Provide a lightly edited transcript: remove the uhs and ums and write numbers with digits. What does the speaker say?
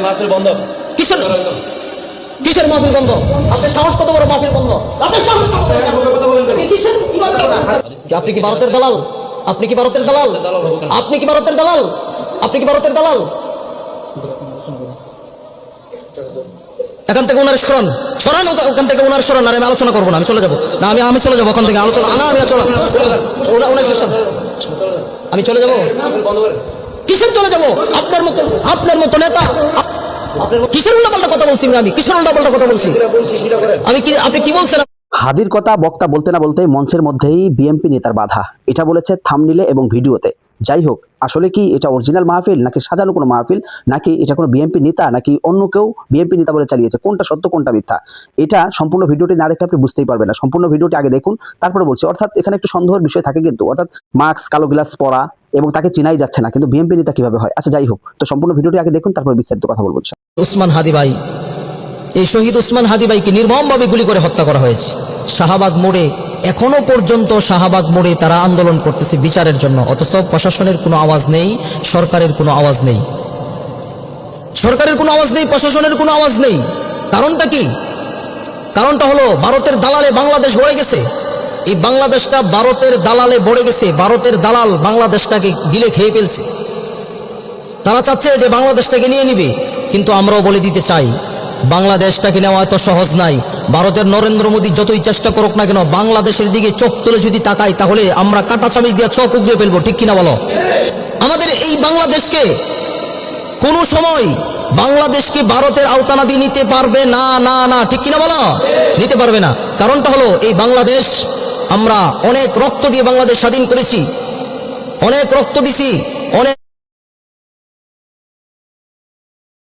মাহফিল বন্ধ। কিসের কিসের মাহফিল বন্ধ? আপনার সাহস কত বড় মাহফিল বন্ধ? আপনার সাহস কত বড়? কিসের ইবাদত? আপনি কি ভারতের দালাল? আপনি কি ভারতের দালাল? আপনি কি ভারতের দালাল? আপনি কি ভারতের দালাল? এখান থেকে ওনার সরান, সরান ওখান থেকে ওনার সরান। আর আমি আলোচনা করবো না, আমি চলে যাবো না, আমি চলে যাবো ওখান থেকে আলোচনা না, আমি ওনার শেষ, আমি চলে যাবো। কিসের চলে যাবো? আপনার মতো নেতা কিসের উল্টাপাল্টা কথা বলছি? আমি কিসের উল্টাপাল্টা কথা বলছি? আমি কি, আপনি কি বলছেন? হাদির কথা বক্তা বলতে না বলতে মঞ্চের মধ্যেই বিএনপি নেতার বাধা, এটা বলেছে থাম্বনেইলে এবং ভিডিওতে। যাই হোক, আসলে কি এটা অরিজিনাল মাহফিল নাকি সাজানো কোনো মাহফিল, নাকি এটা কোনো বিএনপি নেতা নাকি অন্য কেউ বিএনপি নেতা বলে চালিয়েছে, কোনটা সত্য কোনটা মিথ্যা, এটা সম্পূর্ণ ভিডিওটি না দেখলে আপনি বুঝতেই পারবেন না। সম্পূর্ণ ভিডিওটি আগে দেখুন, তারপরে বলছি। অর্থাৎ এখানে একটু সন্দেহের বিষয় থাকে কিন্তু, অর্থাৎ মাস্ক, কালো গ্লাস পরা এবং তাকে চিনাই যাচ্ছে না, কিন্তু বিএনপি নেতা কিভাবে হয়? আচ্ছা যাই হোক, তো সম্পূর্ণ ভিডিওটি আগে দেখুন, তারপর বিস্তারিত কথা বলবো। উসমান হাদি ভাই, এই শহীদ উসমান হাদি ভাইকে নির্মমভাবে গুলি করে হত্যা করা হয়েছে শাহবাগ মোড়ে। এখনো পর্যন্ত শাহবাগ মোড়ে তারা আন্দোলন করতেছে বিচারের জন্য, অথচ প্রশাসনের কোনো আওয়াজ নেই, সরকারের কোনো আওয়াজ নেই, সরকারের কোনো আওয়াজ নেই, প্রশাসনের কোনো আওয়াজ নেই। কারণটা কি? কারণটা হলো ভারতের দালালে বাংলাদেশ ভরে গেছে। এই বাংলাদেশটা ভারতের দালালে ভরে গেছে, ভারতের দালাল বাংলাদেশটাকে গিলে খেয়ে ফেলছে। তারা চাচ্ছে যে বাংলাদেশটাকে নিয়ে নিবে, কিন্তু আমরাও বলে দিতে চাই বাংলাদেশটাকে নেওয়া এত সহজ নাই। ভারতের নরেন্দ্র মোদী যতই চেষ্টা করুক না কেন, বাংলাদেশের দিকে চোখ তুলে যদি তাকাই তাহলে আমরা কাঁটা চামিচ দিয়ে চোখ উগড়ে ফেলবো, ঠিক কিনা বলো? আমাদের এই বাংলাদেশকে কোনো সময় বাংলাদেশকে ভারতের আওতানা দিয়ে নিতে পারবে না, না না, ঠিক কিনা বলো? নিতে পারবে না। কারণটা হলো এই বাংলাদেশ, আমরা অনেক রক্ত দিয়ে বাংলাদেশ স্বাধীন করেছি, অনেক রক্ত দিছি।